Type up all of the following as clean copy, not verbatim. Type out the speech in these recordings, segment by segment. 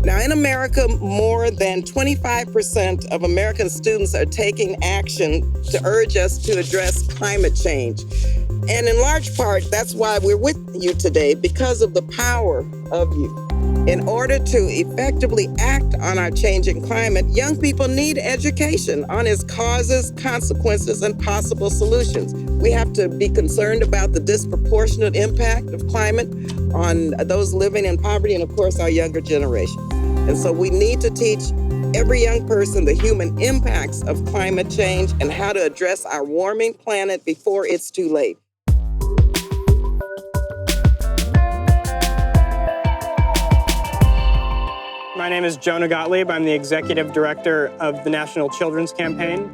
Now, in America, more than 25% of American students are taking action to urge us to address climate change. And in large part, that's why we're with you today, because of the power of you. In order to effectively act on our changing climate, young people need education on its causes, consequences, and possible solutions. We have to be concerned about the disproportionate impact of climate on those living in poverty and, of course, our younger generation. And so we need to teach every young person the human impacts of climate change and how to address our warming planet before it's too late. My name is Jonah Gottlieb. I'm the Executive Director of the National Children's Campaign.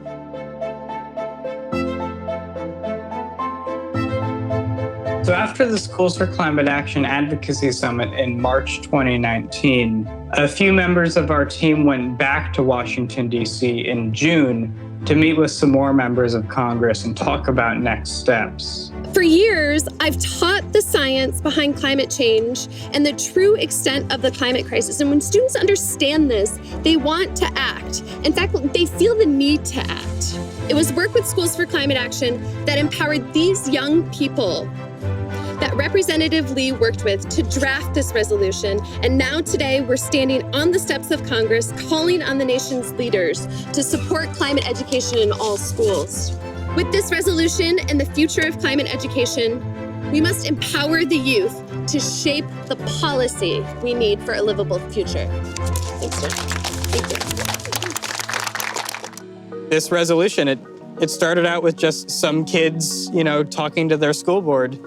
So after the Schools for Climate Action Advocacy Summit in March 2019, a few members of our team went back to Washington, D.C. in June to meet with some more members of Congress and talk about next steps. For years, I've taught the science behind climate change and the true extent of the climate crisis. And when students understand this, they want to act. In fact, they feel the need to act. It was work with Schools for Climate Action that empowered these young people that Representative Lee worked with to draft this resolution. And now today, we're standing on the steps of Congress, calling on the nation's leaders to support climate education in all schools. With this resolution and the future of climate education, we must empower the youth to shape the policy we need for a livable future. Thanks, Jim. Thank you. This resolution, it started out with just some kids, talking to their school board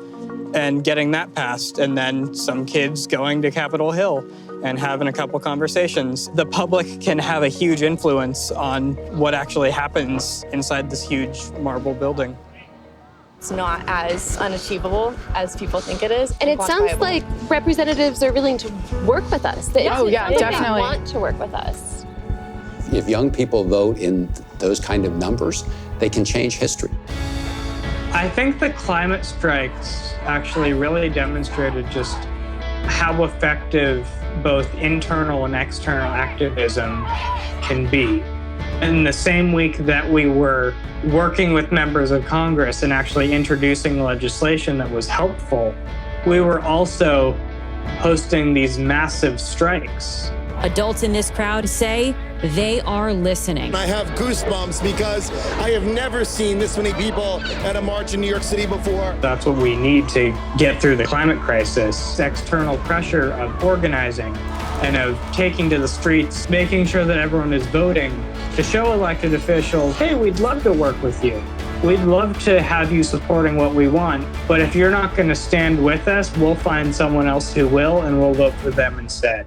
and getting that passed, and then some kids going to Capitol Hill and having a couple conversations. The public can have a huge influence on what actually happens inside this huge marble building. It's not as unachievable as people think it is. And it sounds like representatives are willing to work with us. Oh, yeah, definitely. They want to work with us. If young people vote in those kind of numbers, they can change history. I think the climate strikes actually really demonstrated just how effective both internal and external activism can be. In the same week that we were working with members of Congress and actually introducing legislation that was helpful, we were also hosting these massive strikes. Adults in this crowd say they are listening. I have goosebumps because I have never seen this many people at a march in New York City before. That's what we need to get through the climate crisis. External pressure of organizing and of taking to the streets, making sure that everyone is voting to show elected officials, hey, we'd love to work with you. We'd love to have you supporting what we want, but if you're not going to stand with us, we'll find someone else who will, and we'll vote for them instead.